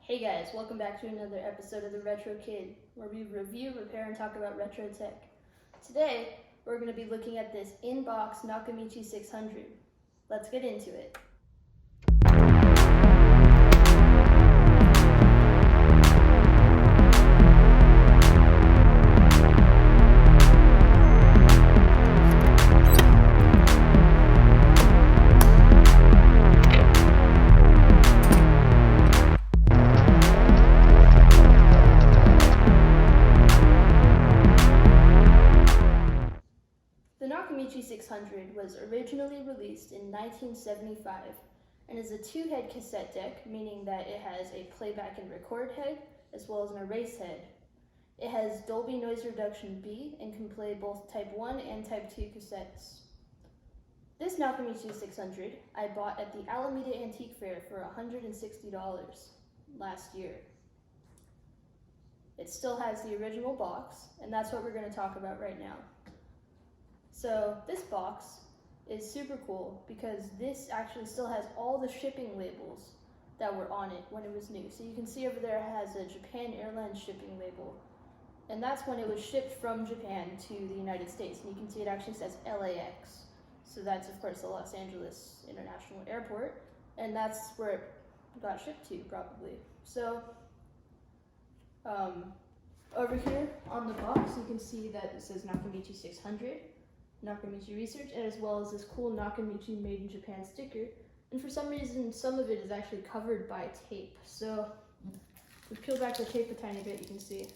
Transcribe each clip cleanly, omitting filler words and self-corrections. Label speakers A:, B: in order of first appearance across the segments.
A: Hey guys, welcome back to another episode of The Retro Kid, where we review, repair, and talk about retro tech. Today, we're going to be looking at this in-box Nakamichi 600. Let's get into it. The Nakamichi 600 was originally released in 1975 and is a two-head cassette deck, meaning that it has a playback and record head as well as an erase head. It has Dolby Noise Reduction B and can play both Type 1 and Type 2 cassettes. This Nakamichi 600 I bought at the Alameda Antique Fair for $160 last year. It still has the original box, and that's what we're going to talk about right now. So this box is super cool because this actually still has all the shipping labels that were on it when it was new. So you can see over there it has a Japan Airlines shipping label, and that's when it was shipped from Japan to the United States. And you can see it actually says LAX. So that's of course the Los Angeles International Airport, and that's where it got shipped to probably. So over here on the box you can see that it says Nakamichi 600. Nakamichi Research, and as well as this cool Nakamichi Made in Japan sticker. And for some reason, some of it is actually covered by tape. So if we peel back the tape a tiny bit, you can see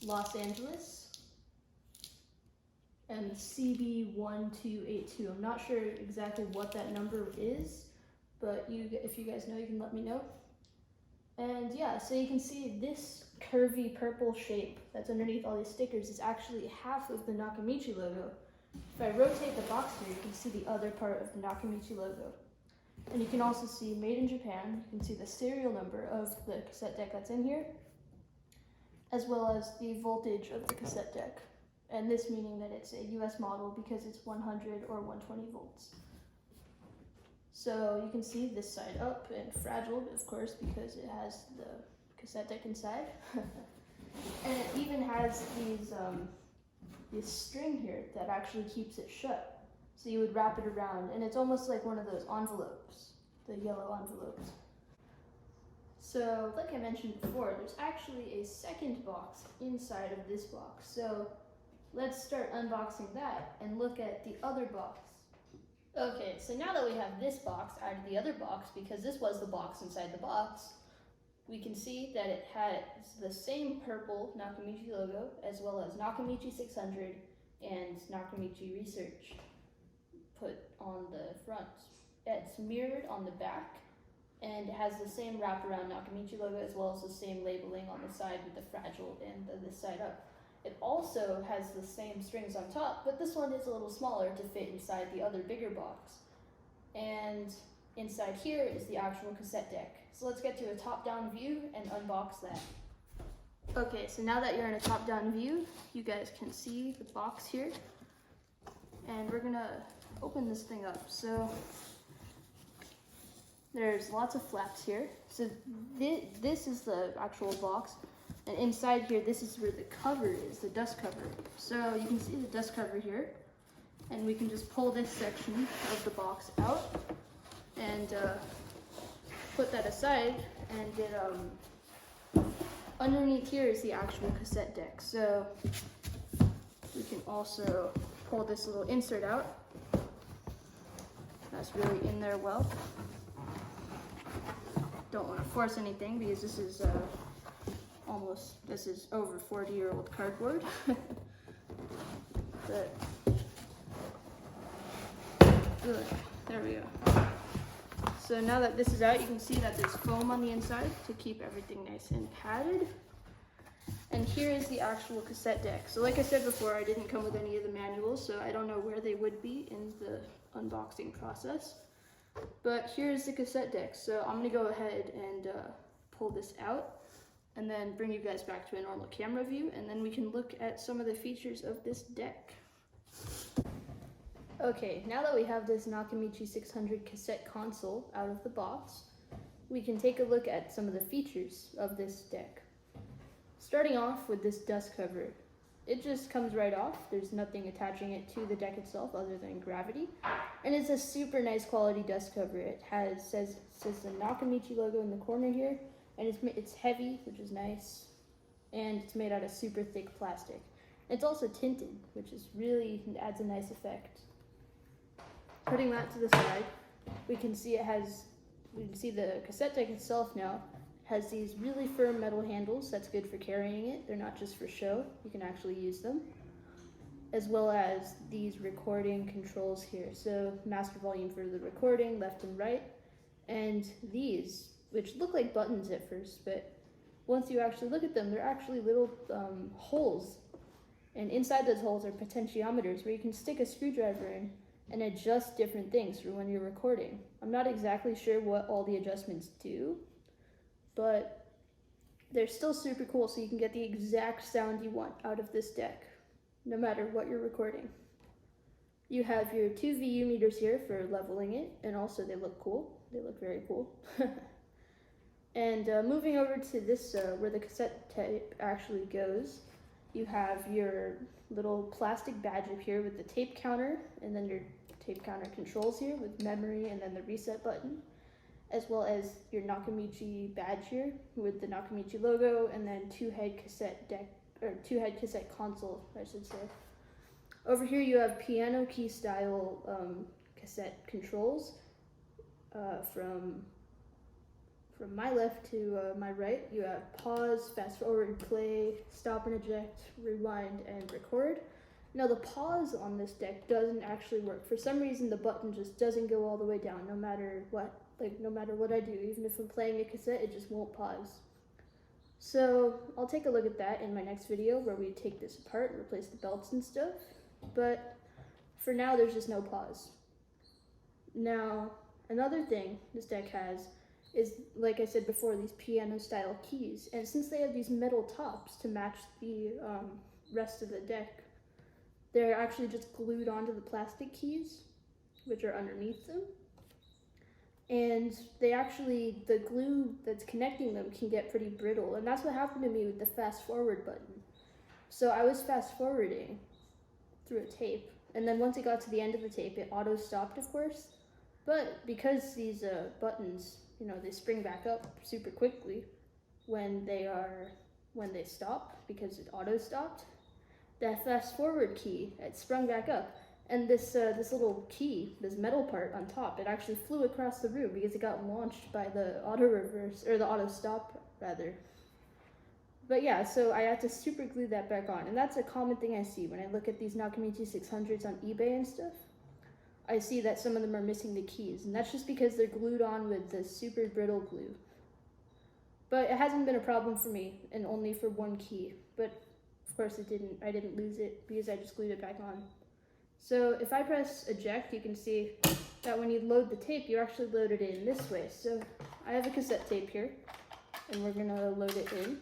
A: Los Angeles and CB1282. I'm not sure exactly what that number is, but if you guys know, you can let me know. And yeah, so you can see this curvy purple shape that's underneath all these stickers is actually half of the Nakamichi logo. If I rotate the box here, you can see the other part of the Nakamichi logo. And you can also see Made in Japan. You can see the serial number of the cassette deck that's in here, as well as the voltage of the cassette deck. And this meaning that it's a US model because it's 100 or 120 volts. So you can see this side up and fragile, of course, because it has the cassette deck inside. And it even has this string here that actually keeps it shut. So you would wrap it around, and it's almost like one of those envelopes, the yellow envelopes. So like I mentioned before, there's actually a second box inside of this box. So let's start unboxing that and look at the other box. Okay, so now that we have this box out of the other box, because this was the box inside the box, we can see that it has the same purple Nakamichi logo, as well as Nakamichi 600 and Nakamichi Research put on the front. It's mirrored on the back, and it has the same wraparound Nakamichi logo, as well as the same labeling on the side with the fragile and this side up. It also has the same strings on top, but this one is a little smaller to fit inside the other bigger box. And inside here is the actual cassette deck. So let's get to a top-down view and unbox that. Okay, so now that you're in a top-down view, you guys can see the box here. And we're gonna open this thing up. So there's lots of flaps here. So this is the actual box. And inside here, this is where the cover is, the dust cover. So you can see the dust cover here. And we can just pull this section of the box out and put that aside, and underneath here is the actual cassette deck. So we can also pull this little insert out. That's really in there well. Don't want to force anything because this is over 40-year-old cardboard. But good, there we go. So now that this is out, you can see that there's foam on the inside to keep everything nice and padded. And here is the actual cassette deck. So like I said before, I didn't come with any of the manuals, so I don't know where they would be in the unboxing process. But here's the cassette deck. So I'm gonna go ahead and pull this out and then bring you guys back to a normal camera view, and then we can look at some of the features of this deck. Okay, now that we have this Nakamichi 600 cassette console out of the box, we can take a look at some of the features of this deck. Starting off with this dust cover. It just comes right off. There's nothing attaching it to the deck itself other than gravity. And it's a super nice quality dust cover. It says the Nakamichi logo in the corner here, and it's heavy, which is nice, and it's made out of super thick plastic. It's also tinted, which is really adds a nice effect. Putting that to the side, we can see the cassette deck itself now has these really firm metal handles. That's good for carrying it. They're not just for show. You can actually use them. As well as these recording controls here. So master volume for the recording, left and right. And these, which look like buttons at first, but once you actually look at them, they're actually little holes. And inside those holes are potentiometers where you can stick a screwdriver in and adjust different things for when you're recording. I'm not exactly sure what all the adjustments do, but they're still super cool, so you can get the exact sound you want out of this deck, no matter what you're recording. You have your 2 VU meters here for leveling it, and also they look cool. They look very cool. And moving over to this, where the cassette tape actually goes, you have your little plastic badge up here with the tape counter, and then your tape counter controls here with memory and then the reset button, as well as your Nakamichi badge here with the Nakamichi logo, and then 2-head cassette console, I should say. Over here you have piano key style cassette controls from my left to my right. You have pause, fast forward, play, stop and eject, rewind, and record. Now the pause on this deck doesn't actually work. For some reason the button just doesn't go all the way down no matter what. No matter what I do, even if I'm playing a cassette, it just won't pause. So I'll take a look at that in my next video where we take this apart and replace the belts and stuff. But for now, there's just no pause. Now, another thing this deck has is, like I said before, these piano style keys. And since they have these metal tops to match the rest of the deck, they're actually just glued onto the plastic keys, which are underneath them. And the glue that's connecting them can get pretty brittle. And that's what happened to me with the fast forward button. So I was fast forwarding through a tape, and then once it got to the end of the tape, it auto stopped, of course. But because these buttons, they spring back up super quickly when they stop, because it auto stopped, that fast forward key, it sprung back up. And this little key, this metal part on top, it actually flew across the room because it got launched by the auto reverse, or the auto stop rather. But yeah, so I had to super glue that back on. And that's a common thing I see when I look at these Nakamichi 600s on eBay and stuff. I see that some of them are missing the keys, and that's just because they're glued on with this super brittle glue. But it hasn't been a problem for me, and only for one key. But of course I didn't lose it because I just glued it back on. So if I press eject, you can see that when you load the tape, you actually load it in this way. So I have a cassette tape here, and we're gonna load it in.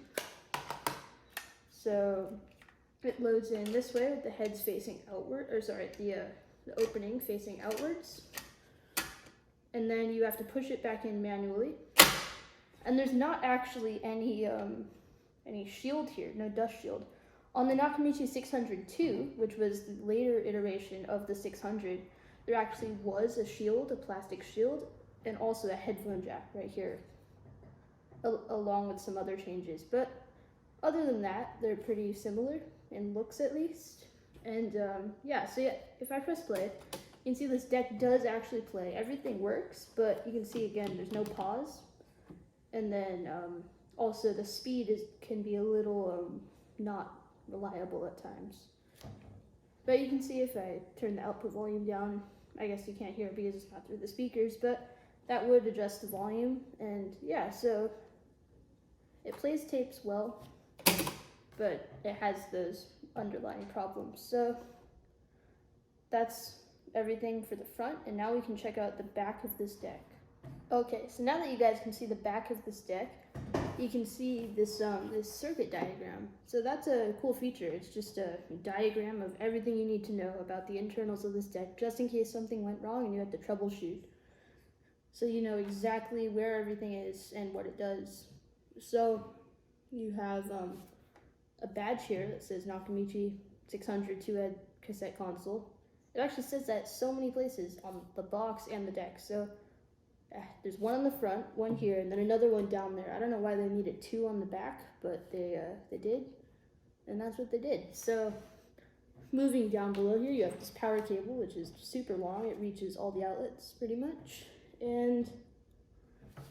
A: So it loads in this way with the heads facing outward, the opening facing outwards. And then you have to push it back in manually. And there's not actually any shield here, no dust shield. On the Nakamichi 602, which was the later iteration of the 600, there actually was a shield, a plastic shield, and also a headphone jack right here, along with some other changes. But other than that, they're pretty similar in looks at least. And if I press play, you can see this deck does actually play. Everything works, but you can see again, there's no pause. And then also the speed can be a little not reliable at times. But you can see if I turn the output volume down, I guess you can't hear it because it's not through the speakers, but that would adjust the volume. And yeah, so it plays tapes well, but it has those underlying problems. So that's everything for the front, and now we can check out the back of this deck. Okay, so now that you guys can see the back of this deck, you can see this circuit diagram. So that's a cool feature. It's just a diagram of everything you need to know about the internals of this deck, just in case something went wrong and you had to troubleshoot. so you know exactly where everything is and what it does. So you have a badge here that says Nakamichi 600 two-head cassette console. It actually says that so many places on the box and the deck. So there's one on the front, one here, and then another one down there. I don't know why they needed two on the back, but they did, and that's what they did. So moving down below here, you have this power cable, which is super long. It reaches all the outlets pretty much. And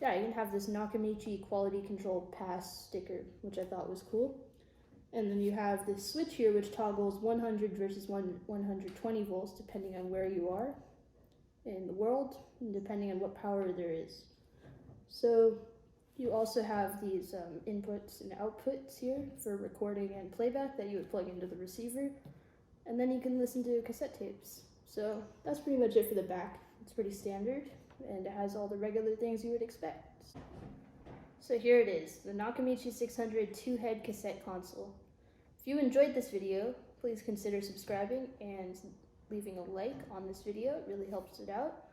A: yeah, you can have this Nakamichi quality control pass sticker, which I thought was cool. And then you have this switch here, which toggles 100 versus 120 volts, depending on where you are in the world, and depending on what power there is. So you also have these inputs and outputs here for recording and playback that you would plug into the receiver. And then you can listen to cassette tapes. So that's pretty much it for the back. It's pretty standard, and it has all the regular things you would expect. So here it is, the Nakamichi 600 two-head cassette console. If you enjoyed this video, please consider subscribing and leaving a like on this video. It really helps it out.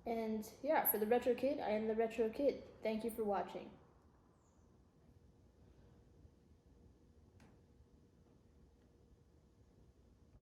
A: And yeah, for the Retro Kid, I am the Retro Kid. Thank you for watching.